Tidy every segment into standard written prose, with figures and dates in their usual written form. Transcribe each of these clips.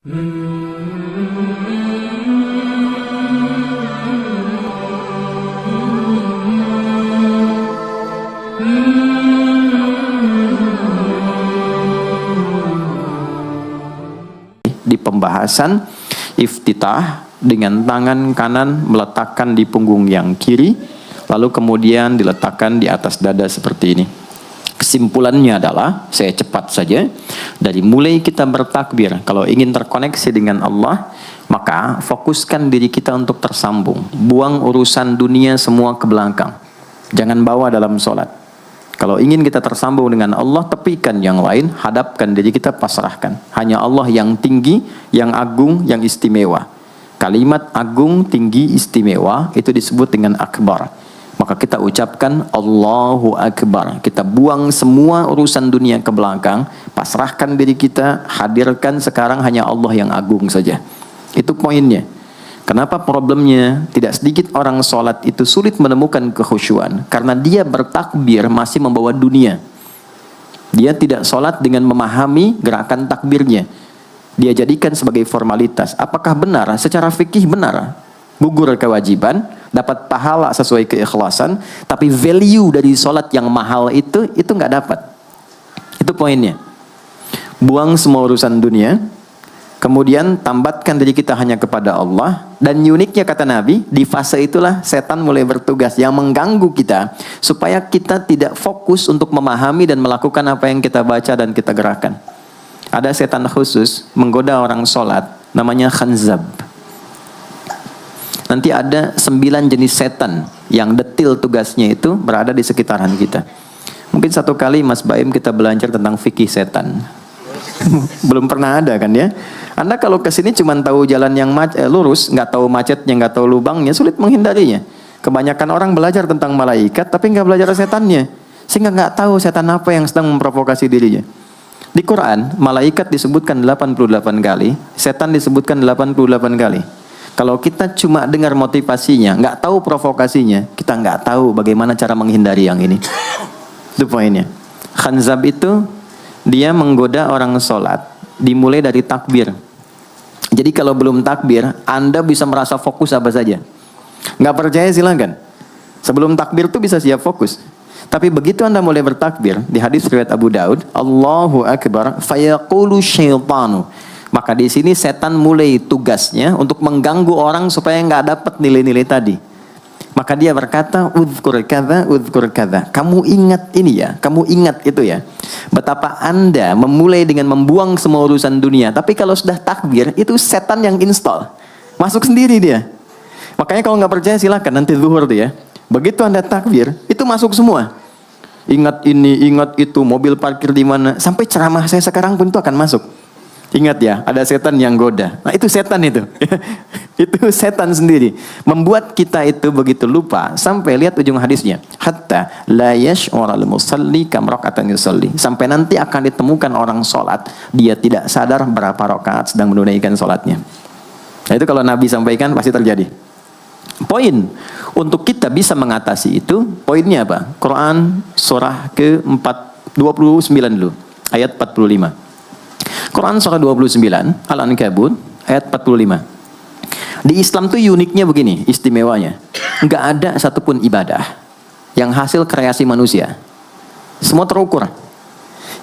Di pembahasan iftitah dengan tangan kanan meletakkan di punggung yang kiri, lalu kemudian diletakkan di atas dada seperti ini. Kesimpulannya adalah, saya cepat saja, dari mulai kita bertakbir, kalau ingin terkoneksi dengan Allah, maka fokuskan diri kita untuk tersambung. Buang urusan dunia semua ke belakang. Jangan bawa dalam sholat. Kalau ingin kita tersambung dengan Allah, tepikan yang lain, hadapkan diri kita, pasrahkan. Hanya Allah yang tinggi, yang agung, yang istimewa. Kalimat agung, tinggi, istimewa, itu disebut dengan akbar. Maka kita ucapkan Allahu Akbar. Kita buang semua urusan dunia ke belakang, pasrahkan diri kita, hadirkan sekarang hanya Allah yang agung saja. Itu poinnya. Kenapa problemnya? Tidak sedikit orang sholat itu sulit menemukan kekhusyuan, karena dia bertakbir masih membawa dunia. Dia tidak sholat dengan memahami gerakan takbirnya. Dia jadikan sebagai formalitas. Apakah benar? Secara fikih benar. Gugur kewajiban, dapat pahala sesuai keikhlasan, tapi value dari sholat yang mahal itu nggak dapat. Itu poinnya. Buang semua urusan dunia, kemudian tambatkan diri kita hanya kepada Allah. Dan uniknya kata Nabi, di fase itulah setan mulai bertugas yang mengganggu kita, supaya kita tidak fokus untuk memahami dan melakukan apa yang kita baca dan kita gerakan. Ada setan khusus menggoda orang sholat, namanya khanzab. Nanti ada 9 jenis setan yang detil tugasnya itu berada di sekitaran kita. Mungkin satu kali Mas Baim kita belajar tentang fikih setan. Belum pernah ada kan ya? Anda kalau kesini cuma tahu jalan yang lurus, nggak tahu macetnya, nggak tahu lubangnya, sulit menghindarinya. Kebanyakan orang belajar tentang malaikat tapi nggak belajar setannya, sehingga nggak tahu setan apa yang sedang memprovokasi dirinya. Di Quran, malaikat disebutkan 88 kali, setan disebutkan 88 kali. Kalau kita cuma dengar motivasinya, nggak tahu provokasinya, kita nggak tahu bagaimana cara menghindari yang ini. Itu poinnya. Khanzab itu dia menggoda orang sholat, dimulai dari takbir. Jadi kalau belum takbir, Anda bisa merasa fokus apa saja. Nggak percaya silahkan. Sebelum takbir tuh bisa siap fokus. Tapi begitu Anda mulai bertakbir, di hadis riwayat Abu Daud, Allahu Akbar, fayaqulu syaitanu. Maka di sini setan mulai tugasnya untuk mengganggu orang supaya nggak dapat nilai-nilai tadi. Maka dia berkata, udhkur kadza. Kamu ingat ini ya, kamu ingat itu ya. Betapa Anda memulai dengan membuang semua urusan dunia. Tapi kalau sudah takbir, itu setan yang install. Masuk sendiri dia. Makanya kalau nggak percaya silakan nanti zuhur tuh ya. Begitu Anda takbir, itu masuk semua. Ingat ini, ingat itu, mobil parkir di mana. Sampai ceramah saya sekarang pun itu akan masuk. Ingat ya, ada setan yang goda. Nah itu setan itu. Itu setan sendiri. Membuat kita itu begitu lupa. Sampai lihat ujung hadisnya. Hatta la yash'ural musalli kam raka'atan yusalli. Sampai nanti akan ditemukan orang sholat, dia tidak sadar berapa rakaat sedang menunaikan sholatnya. Nah itu kalau Nabi sampaikan pasti terjadi. Poin untuk kita bisa mengatasi itu, poinnya apa? Quran surah ke-29 dulu. Ayat 45. Quran surah 29, Al-Ankabut, ayat 45. Di Islam tuh uniknya begini, istimewanya. Nggak ada satupun ibadah yang hasil kreasi manusia. Semua terukur.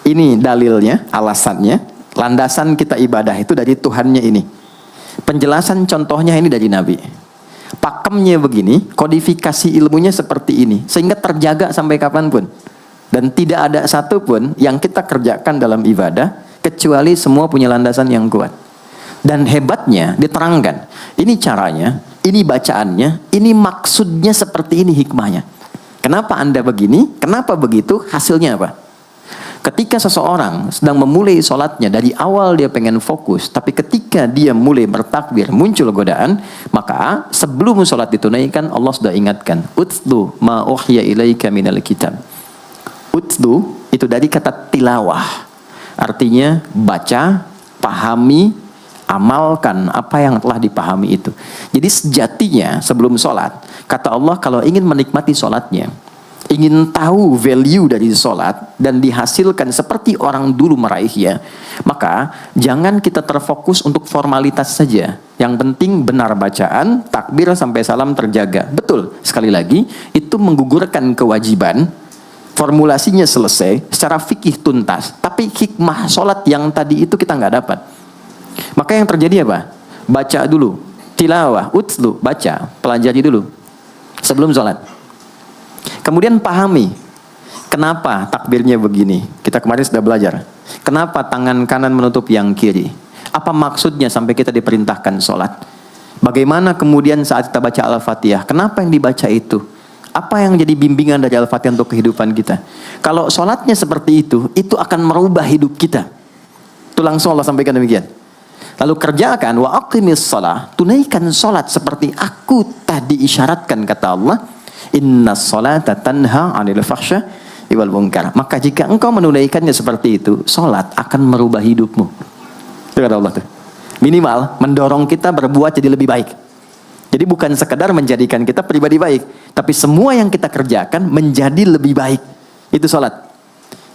Ini dalilnya, alasannya, landasan kita ibadah itu dari Tuhannya ini. Penjelasan contohnya ini dari Nabi. Pakemnya begini, kodifikasi ilmunya seperti ini. Sehingga terjaga sampai kapanpun. Dan tidak ada satupun yang kita kerjakan dalam ibadah kecuali semua punya landasan yang kuat. Dan hebatnya diterangkan, ini caranya, ini bacaannya, ini maksudnya seperti ini hikmahnya. Kenapa Anda begini? Kenapa begitu? Hasilnya apa? Ketika seseorang sedang memulai sholatnya, dari awal dia pengen fokus, tapi ketika dia mulai bertakbir, muncul godaan, maka sebelum sholat ditunaikan, Allah sudah ingatkan, utlu ma uhya ilaika minal kitab. Utlu itu dari kata tilawah. Artinya baca, pahami, amalkan apa yang telah dipahami itu. Jadi sejatinya sebelum sholat, kata Allah kalau ingin menikmati sholatnya, ingin tahu value dari sholat dan dihasilkan seperti orang dulu meraihnya, maka jangan kita terfokus untuk formalitas saja. Yang penting benar bacaan, takbir sampai salam terjaga. Betul, sekali lagi, itu menggugurkan kewajiban, formulasinya selesai, secara fikih tuntas, tapi hikmah sholat yang tadi itu kita nggak dapat. Maka yang terjadi apa? Baca dulu, tilawah, utlu, baca, pelajari dulu sebelum sholat. Kemudian pahami kenapa takbirnya begini. Kita kemarin sudah belajar. Kenapa tangan kanan menutup yang kiri? Apa maksudnya sampai kita diperintahkan sholat? Bagaimana kemudian saat kita baca Al-Fatihah? Kenapa yang dibaca itu? Apa yang jadi bimbingan dari Al-Fatihah untuk kehidupan kita? Kalau sholatnya seperti itu akan merubah hidup kita. Itu langsung Allah sampaikan demikian. Lalu kerjakan wa aqimis shalah, tunaikan sholat seperti aku tadi isyaratkan, kata Allah. Inna sholata tanha 'anil fahsya wal munkar. Maka jika engkau menunaikannya seperti itu, sholat akan merubah hidupmu. Itu kata Allah tuh. Minimal mendorong kita berbuat jadi lebih baik. Jadi bukan sekedar menjadikan kita pribadi baik, tapi semua yang kita kerjakan menjadi lebih baik. Itu sholat.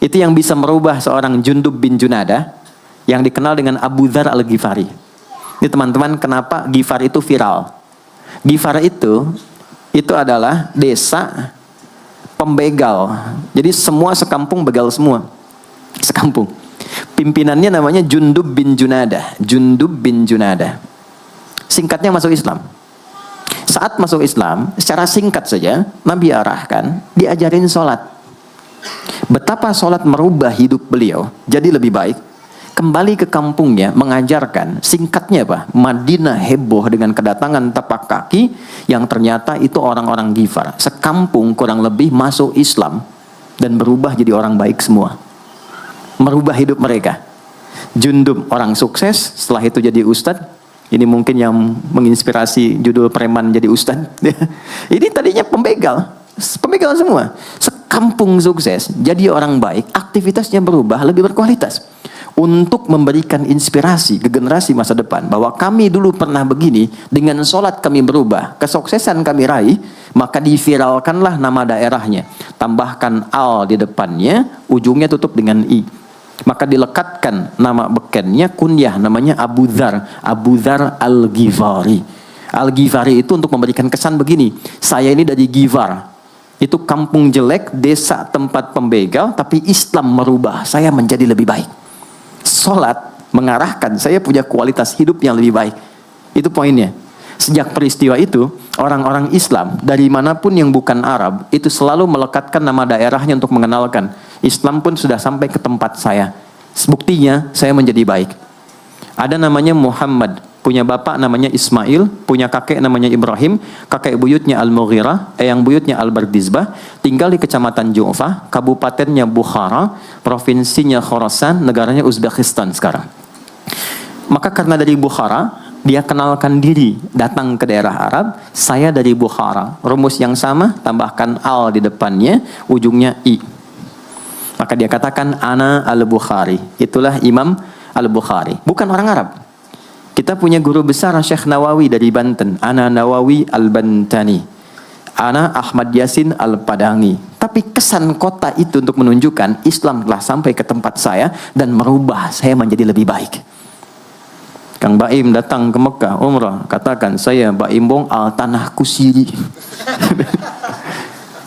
Itu yang bisa merubah seorang Jundub bin Junadah yang dikenal dengan Abu Dzar al-Ghifari. Ini teman-teman, kenapa Ghifar itu viral? Ghifar itu adalah desa pembegal. Jadi semua sekampung begal semua. Sekampung. Pimpinannya namanya Jundub bin Junadah. Jundub bin Junadah. Singkatnya masuk Islam. Saat masuk Islam, secara singkat saja, Nabi arahkan, diajarin sholat. Betapa sholat merubah hidup beliau jadi lebih baik. Kembali ke kampungnya, mengajarkan, singkatnya apa? Madinah heboh dengan kedatangan tapak kaki yang ternyata itu orang-orang Ghifar. Sekampung kurang lebih masuk Islam dan berubah jadi orang baik semua. Merubah hidup mereka. Jundub orang sukses, setelah itu jadi ustadz. Ini mungkin yang menginspirasi judul preman jadi ustadz. Ini tadinya pembegal semua. Sekampung sukses, jadi orang baik, aktivitasnya berubah, lebih berkualitas. Untuk memberikan inspirasi ke generasi masa depan bahwa kami dulu pernah begini, dengan sholat kami berubah, kesuksesan kami raih, maka diviralkanlah nama daerahnya, tambahkan al di depannya, ujungnya tutup dengan i, maka dilekatkan nama bekennya, kunyah namanya Abu Dzar al-Ghifari. Al-Ghifari itu untuk memberikan kesan begini, saya ini dari Ghifar, itu kampung jelek, desa tempat pembegal, tapi Islam merubah saya menjadi lebih baik. Sholat mengarahkan saya punya kualitas hidup yang lebih baik. Itu poinnya. Sejak peristiwa itu, orang-orang Islam dari manapun yang bukan Arab itu selalu melekatkan nama daerahnya untuk mengenalkan. Islam pun sudah sampai ke tempat saya. Buktinya saya menjadi baik. Ada namanya Muhammad, punya bapak namanya Ismail, punya kakek namanya Ibrahim, kakek buyutnya Al-Mughirah, yang buyutnya Al-Bardizbah, tinggal di kecamatan Ju'fah, kabupatennya Bukhara, provinsinya Khorasan, negaranya Uzbekistan sekarang. Maka karena dari Bukhara, dia kenalkan diri, datang ke daerah Arab, saya dari Bukhara. Rumus yang sama, tambahkan al di depannya, ujungnya i. Maka dia katakan, ana al-Bukhari. Itulah Imam Al-Bukhari. Bukan orang Arab. Kita punya guru besar Syekh Nawawi dari Banten. Ana Nawawi Al-Bantani. Ana Ahmad Yasin Al-Padangi. Tapi kesan kota itu untuk menunjukkan Islam telah sampai ke tempat saya dan merubah saya menjadi lebih baik. Kang Baim datang ke Mekah umrah, katakan saya Baim Bong al tanah kusiri.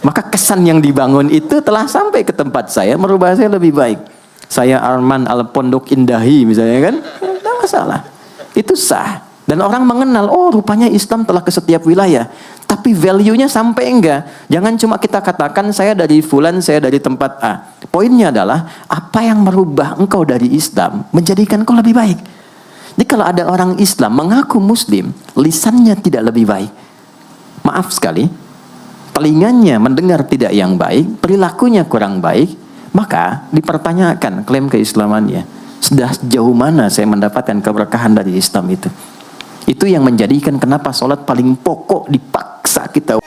Maka kesan yang dibangun itu telah sampai ke tempat saya, merubah saya lebih baik. Saya Arman al Pondok Indahi misalnya kan, tidak masalah. Itu sah. Dan orang mengenal, oh rupanya Islam telah ke setiap wilayah. Tapi value-nya sampai enggak. Jangan cuma kita katakan saya dari fulan, saya dari tempat A. Poinnya adalah, apa yang merubah engkau dari Islam menjadikan engkau lebih baik. Jadi kalau ada orang Islam mengaku Muslim, lisannya tidak lebih baik, maaf sekali, telinganya mendengar tidak yang baik, perilakunya kurang baik, maka dipertanyakan klaim keislamannya. Sudah sejauh mana saya mendapatkan keberkahan dari Islam itu? Itu yang menjadikan kenapa sholat paling pokok dipaksa kita.